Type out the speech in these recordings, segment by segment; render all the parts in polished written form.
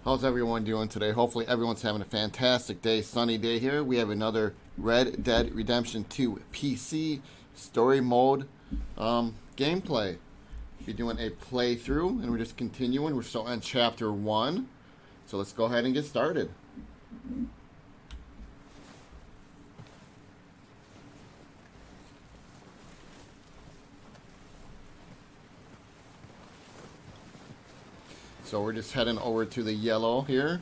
How's everyone doing today? Hopefully everyone's having a fantastic day, sunny day here. We have another Red Dead Redemption 2 PC story mode gameplay. We're doing a playthrough and we're just continuing. We're still on chapter 1. So let's go ahead and get started. So we're just heading over to the yellow here.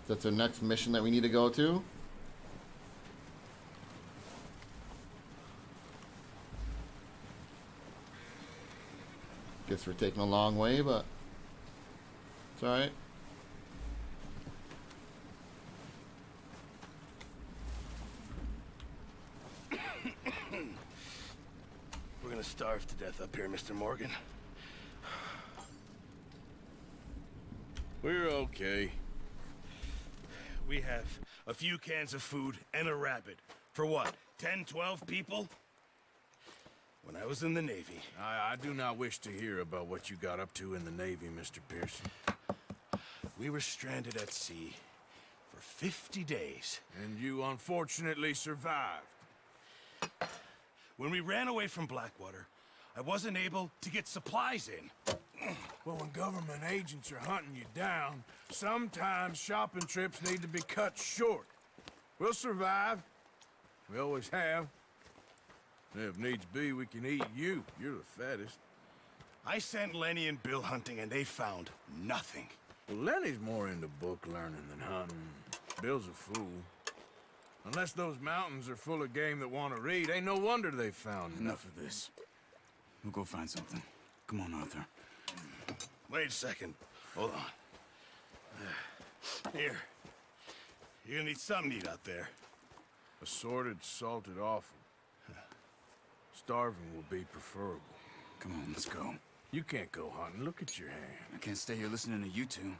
That's our next mission that we need to go to. Guess we're taking a long way, but it's alright. We're gonna starve to death up here, Mr. Morgan. We're okay. We have a few cans of food and a rabbit. For what, 10, 12 people? When I was in the Navy. I do not wish to hear about what you got up to in the Navy, Mr. Pearson. We were stranded at sea for 50 days. And you unfortunately survived. When we ran away from Blackwater, I wasn't able to get supplies in. Well, when government agents are hunting you down, sometimes shopping trips need to be cut short. We'll survive. We always have. If needs be, we can eat you. You're the fattest. I sent Lenny and Bill hunting and they found nothing. Well, Lenny's more into book learning than hunting. Bill's a fool. Unless those mountains are full of game that want to read, ain't no wonder they found Enough of this. We'll go find something. Come on, Arthur. Wait a second. Hold on. Here. You're gonna need something to eat out there. Assorted, salted offal. Starving will be preferable. Come on, let's go. You can't go hunting. Look at your hand. I can't stay here listening to you two.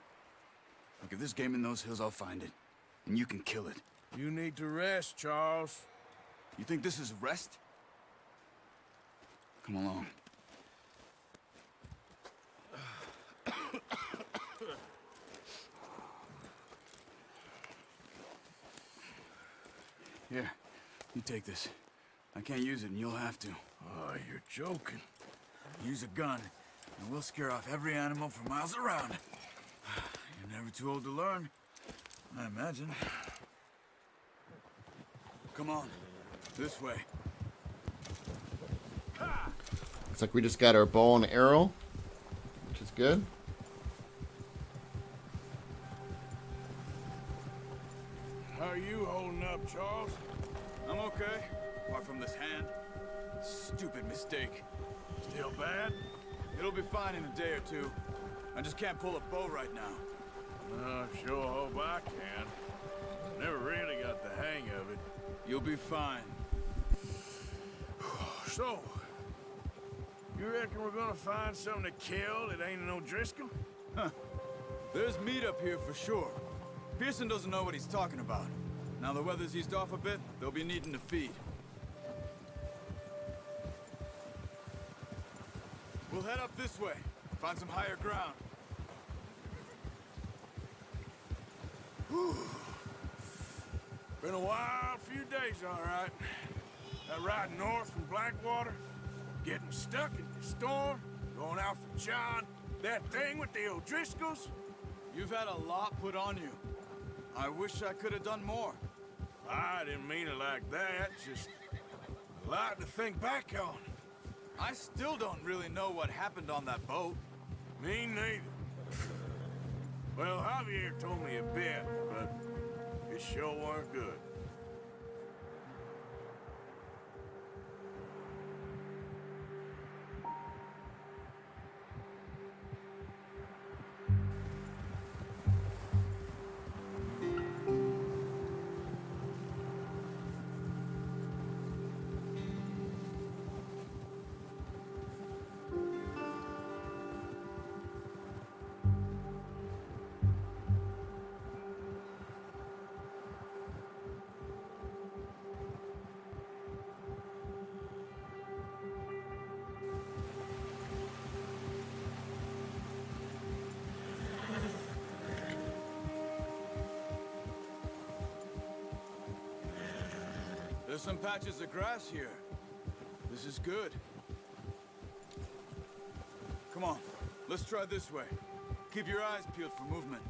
Look, if there's game in those hills, I'll find it. And you can kill it. You need to rest, Charles. You think this is rest? Come along. Here, you take this. I can't use it, and you'll have to. Oh, you're joking. Use a gun, and we'll scare off every animal for miles around. You're never too old to learn, I imagine. Come on, this way. Looks like we just got our bow and arrow, which is good. How are you holding up, Charles? I'm okay, apart from this hand. Stupid mistake. Still bad? It'll be fine in a day or two. I just can't pull a bow right now. I sure hope I can. Never really got the hang of it. You'll be fine. So, you reckon we're gonna find something to kill that ain't an O'Driscoll? Huh. There's meat up here for sure. Pearson doesn't know what he's talking about. Now the weather's eased off a bit, they'll be needing to feed. We'll head up this way, find some higher ground. Whew. Been a wild few days, all right. That ride north from Blackwater, getting stuck in the storm, going out for John, that thing with the O'Driscolls. You've had a lot put on you. I wish I could have done more. I didn't mean it like that, just a lot to think back on. I still don't really know what happened on that boat. Me neither. Well, Javier told me a bit, but it sure weren't good. There's some patches of grass here. This is good. Come on, let's try this way. Keep your eyes peeled for movement.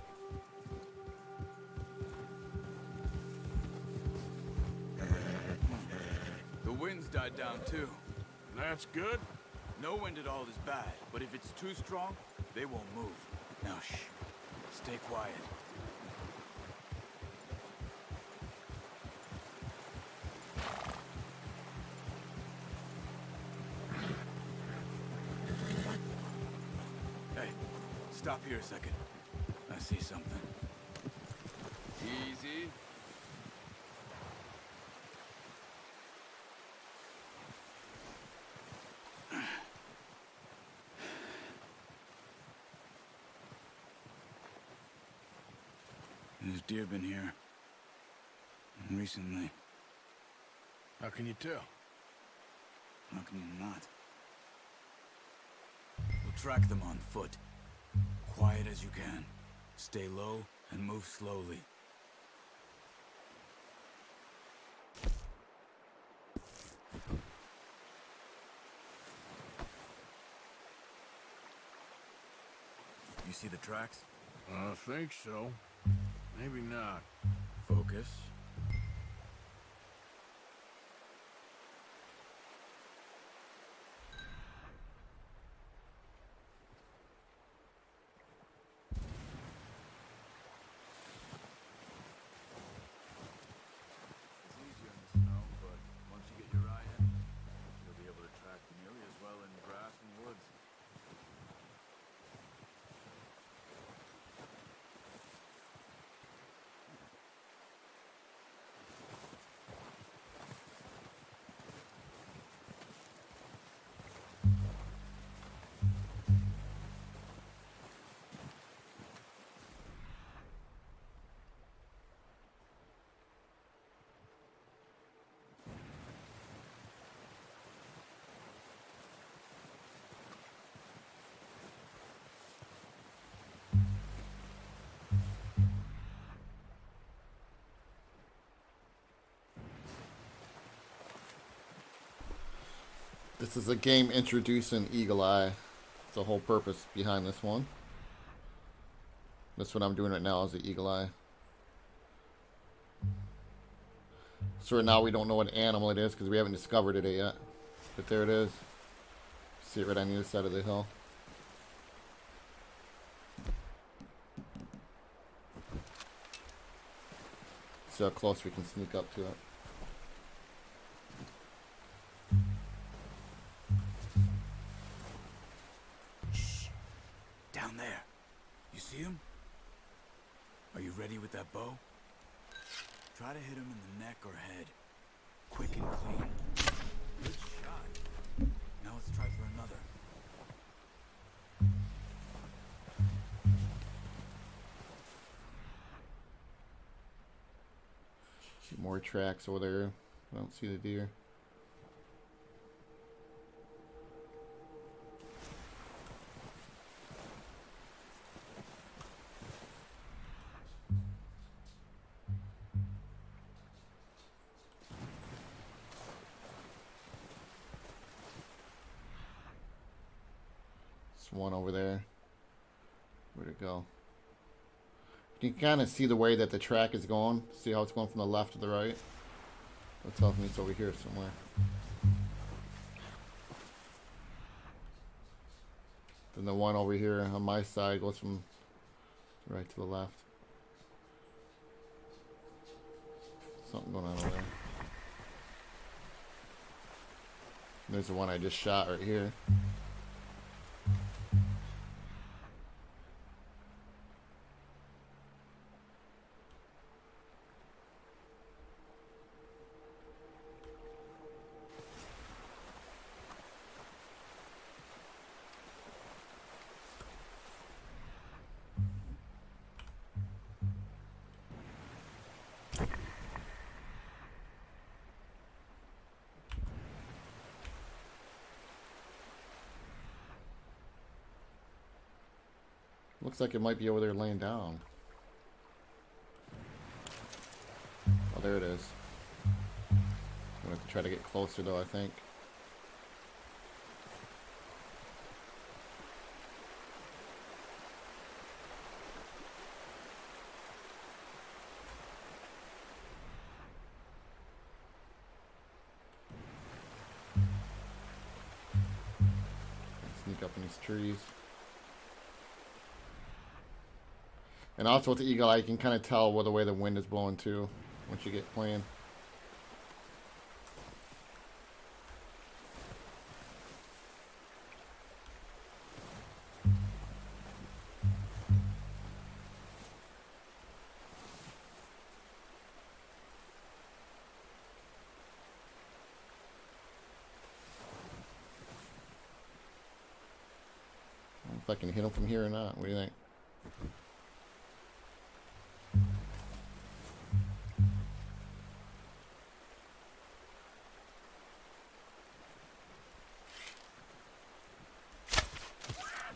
The wind's died down too. That's good. No wind at all is bad, but if it's too strong, they won't move. Now shh, stay quiet. Hey, stop here a second. I see something. Easy. There's deer been here. Recently. How can you tell? How can you not? We'll track them on foot. Quiet as you can. Stay low and move slowly. You see the tracks? I think so. Maybe not. Focus. It's easier in the snow, but once you get your eye in, you'll be able to track nearly as well in grass and woods. This is a game introducing Eagle Eye. It's the whole purpose behind this one. That's what I'm doing right now is the Eagle Eye. So right now we don't know what animal it is because we haven't discovered it yet. But there it is. See it right on the other side of the hill. See how close we can sneak up to it. Down there. You see him? Are you ready with that bow? Try to hit him in the neck or head. Quick and clean. Good shot. Now let's try for another. See more tracks over there. I don't see the deer. One over there. Where'd it go? You can kind of see the way that the track is going. See how it's going from the left to the right? That tells me it's over here somewhere. Then the one over here on my side goes from right to the left. Something going on over there. There's the one I just shot right here. Looks like it might be over there laying down. Oh, there it is. gonna have to try to get closer though, I think. Sneak up in these trees. And also with the eagle eye, you can kind of tell where the way the wind is blowing too once you get playing. I don't know if I can hit him from here or not. What do you think?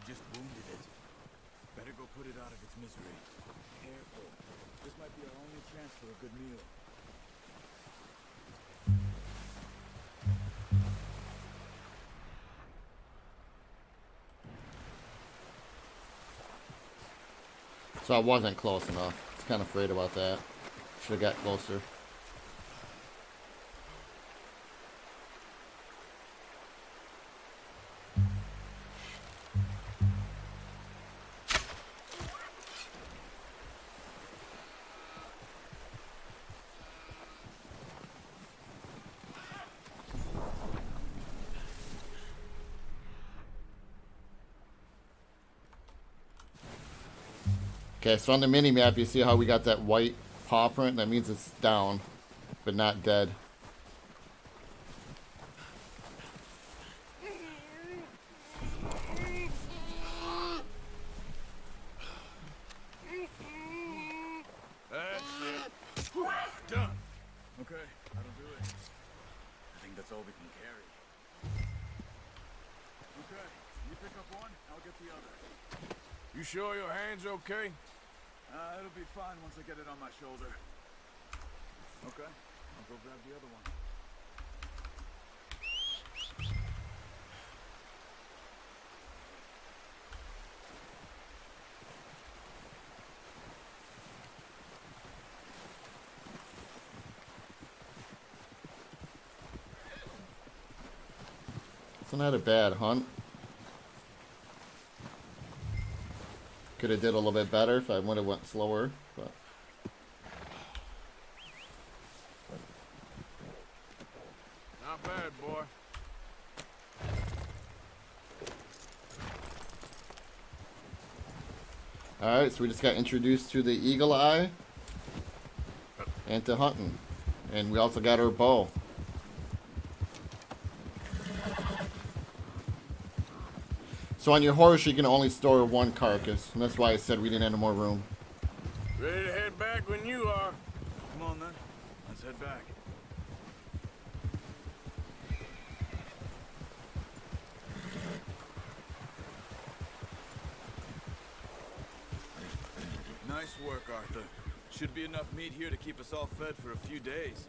Just wounded it. Better go put it out of its misery. Careful. This might be our only chance for a good meal. So I wasn't close enough. I was kind of afraid about that. Should have got closer. Okay, so on the mini map, you see how we got that white paw print? That means it's down, but not dead. That's it. Whew, done. Okay, that'll do it. I think that's all we can carry. Okay, you pick up one, I'll get the other. You sure your hand's okay? It'll be fine once I get it on my shoulder. Okay, I'll go grab the other one. It's not a bad hunt. Could have did a little bit better if I would have went slower, but Not bad, boy. alright, so we just got introduced to the eagle eye and to hunting. And we also got our bow. So on your horse, you can only store one carcass, and that's why I said we didn't have no more room. Ready to head back when you are. Come on then, let's head back. Nice work, Arthur. Should be enough meat here to keep us all fed for a few days.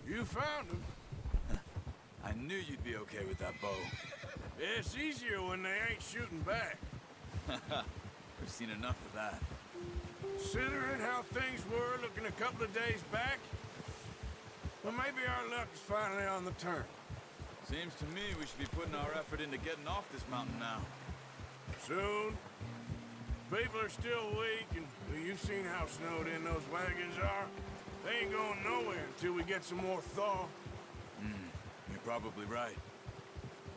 You found him. I knew you'd be okay with that bow. It's easier when they ain't shooting back. We've seen enough of that. Considering how things were looking a couple of days back, well, maybe our luck is finally on the turn. Seems to me we should be putting our effort into getting off this mountain now. Soon. People are still weak, and well, you've seen how snowed in those wagons are. They ain't going nowhere until we get some more thaw. You're probably right.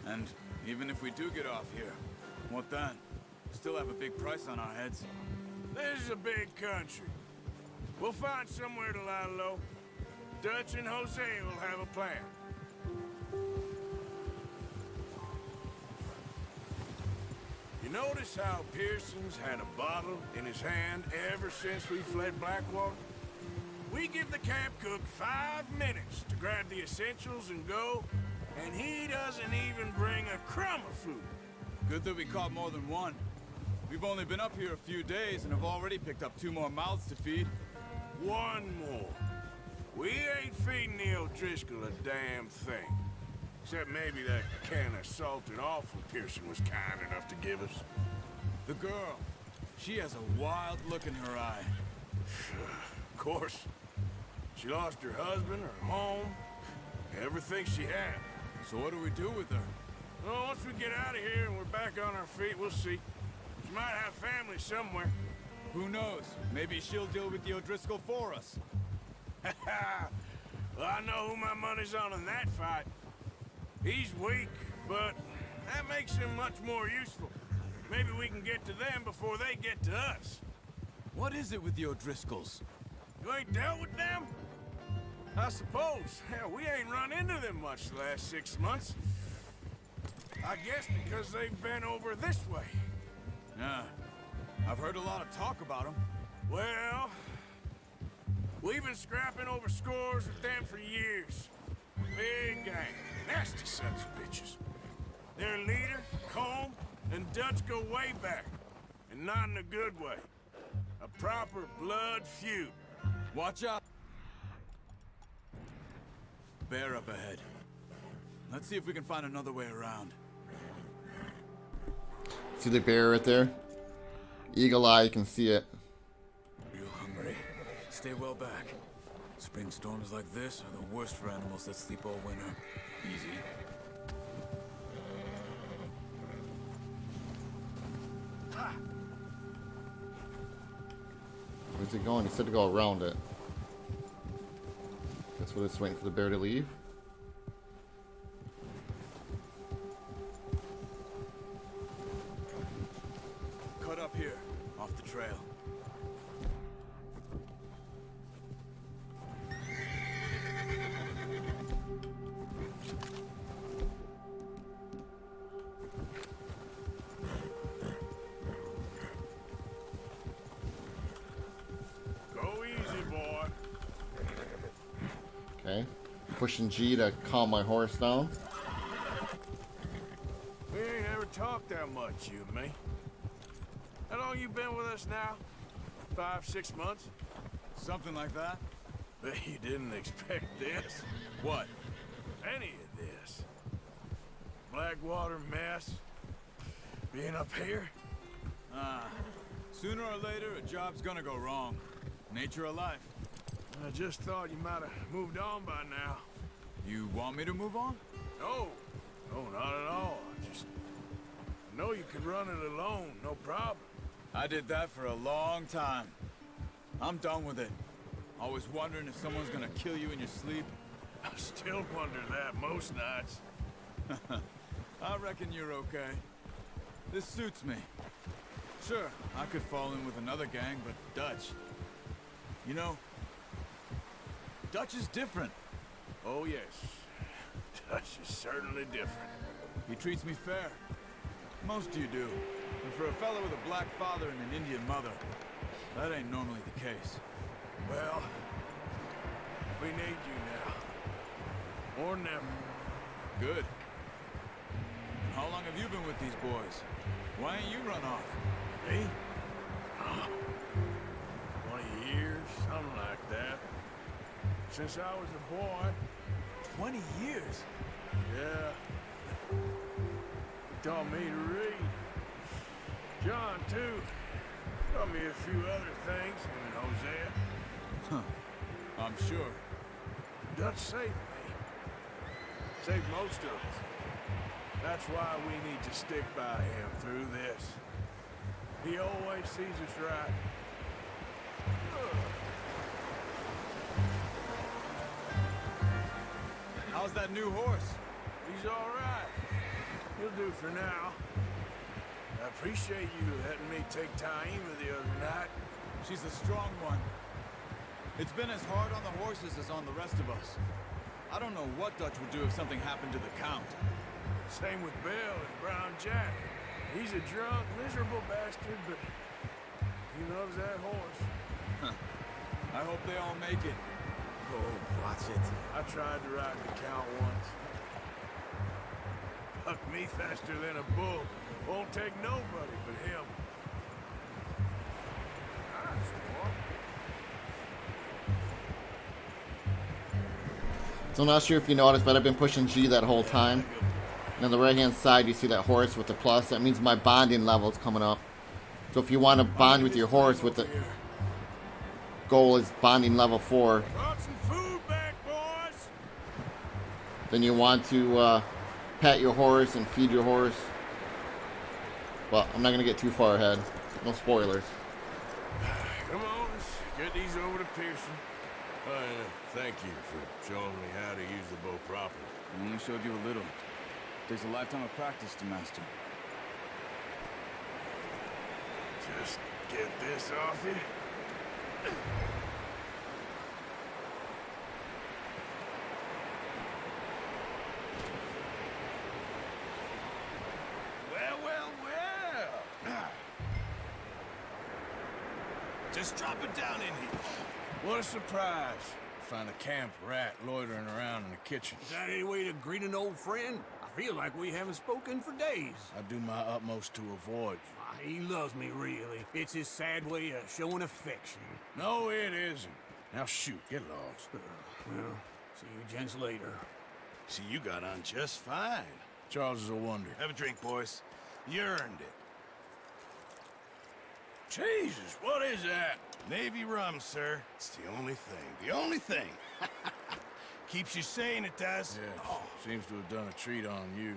And even if we do get off here, what then? Still have a big price on our heads. This is a big country. We'll find somewhere to lie low. Dutch and Jose will have a plan. You notice how Pearson's had a bottle in his hand ever since we fled Blackwater? We give the camp cook 5 minutes to grab the essentials and go, and he doesn't even bring a crumb of food. Good that we caught more than one. We've only been up here a few days and have already picked up 2 more mouths to feed. 1 more. We ain't feeding the O'Driscoll a damn thing. Except maybe that can of salted offal Pearson was kind enough to give us. The girl. She has a wild look in her eye. Of course. She lost her husband, her home, everything she had. So what do we do with her? Well, once we get out of here and we're back on our feet, we'll see. She might have family somewhere. Who knows? Maybe she'll deal with the O'Driscoll for us. Well, I know who my money's on in that fight. He's weak, but that makes him much more useful. Maybe we can get to them before they get to us. What is it with the O'Driscolls? You ain't dealt with them? I suppose. Hell, we ain't run into them much the last 6 months. I guess because they've been over this way. Yeah. I've heard a lot of talk about them. Well, we've been scrapping over scores with them for years. Big gang. Nasty sons of bitches. Their leader, Colm, and Dutch go way back. And not in a good way. A proper blood feud. Watch out. Bear up ahead. Let's see if we can find another way around. See the bear right there? Eagle eye, you can see it. Real hungry. Stay well back. Spring storms like this are the worst for animals that sleep all winter. Easy. Where's it going? He said to go around it. Guess we're just waiting for the bear to leave. Cut up here, off the trail. Go easy, boy. Okay. Pushing G to calm my horse down. We ain't ever talked that much, you and me. How long you been with us now? 5, 6 months? Something like that? Bet you didn't expect this. What? Any of this. Blackwater mess. Being up here. Sooner or later, a job's gonna go wrong. Nature of life. I just thought you might have moved on by now. You want me to move on? No. No, not at all. I know you could run it alone, no problem. I did that for a long time. I'm done with it. Always wondering if someone's gonna kill you in your sleep. I still wonder that most nights. I reckon you're okay. This suits me. Sure, I could fall in with another gang, but Dutch... You know, Dutch is different. Oh, yes. Dutch is certainly different. He treats me fair. Most of you do. And for a fellow with a black father and an Indian mother, that ain't normally the case. Well, we need you now. Or never. Good. And how long have you been with these boys? Why ain't you run off? Me? 20 years, something like that. Since I was a boy. 20 years? Yeah. He taught me to read. John, too. Taught me a few other things, him and Hosea. Huh. I'm sure. Dutch saved me. Saved most of us. That's why we need to stick by him through this. He always sees us right. How's that new horse? He's all right. He'll do for now. I appreciate you letting me take Taima the other night. She's a strong one. It's been as hard on the horses as on the rest of us. I don't know what Dutch would do if something happened to the Count. Same with Bill and Brown Jack. He's a drunk, miserable bastard, but he loves that horse. I hope they all make it. Oh, watch it. I tried to ride the Count once. Bucked me faster than a bull. Won't take nobody but him. Nice, boy. So I'm not sure if you noticed, but I've been pushing G that whole time. And on the right-hand side, you see that horse with the plus. That means my bonding level is coming up. So if you want to bond with your horse, with the goal is bonding level 4, Brought some food back, boys. then you want to pet your horse and feed your horse. Well, I'm not going to get too far ahead. No spoilers. Come on, let's get these over to Pearson. Thank you for showing me how to use the bow properly. I only showed you a little. Takes a lifetime of practice to master. Just get this off you. Well, well, well. Just drop it down in here. What a surprise. Find a camp rat loitering around in the kitchen. Is that any way to greet an old friend? I feel like we haven't spoken for days. I do my utmost to avoid you. He loves me, really. It's his sad way of showing affection. No, it isn't. Now shoot, get lost. Well, see you gents later. See, you got on just fine. Charles is a wonder. Have a drink, boys. You earned it. Jesus, what is that? Navy rum, sir. It's the only thing. The only thing. Keeps you sane, it does. Yeah, seems to have done a treat on you.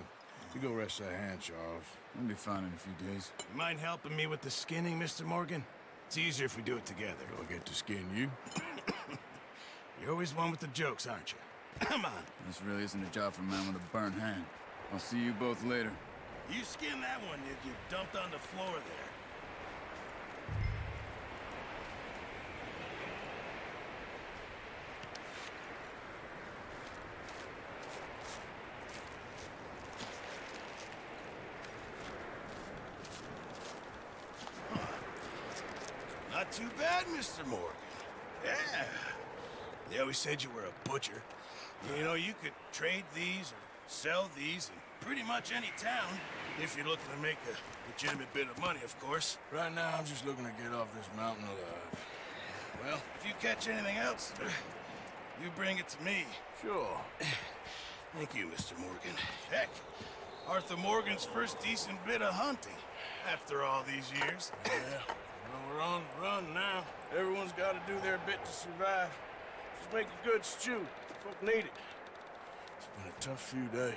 You go rest that hand, Charles. I'll be fine in a few days. You mind helping me with the skinning, Mr. Morgan? It's easier if we do it together. Do I get to skin you? You're always one with the jokes, aren't you? Come on. This really isn't a job for a man with a burnt hand. I'll see you both later. You skin that one you dumped on the floor there. Not too bad, Mr. Morgan. Yeah. They always said you were a butcher. You know, you could trade these or sell these in pretty much any town, if you're looking to make a legitimate bit of money, of course. Right now, I'm just looking to get off this mountain alive. Well, if you catch anything else, you bring it to me. Sure. Thank you, Mr. Morgan. Heck, Arthur Morgan's first decent bit of hunting after all these years. Yeah. Well, we're on the run now. Everyone's got to do their bit to survive. Just make a good stew. Folk need it. It's been a tough few days.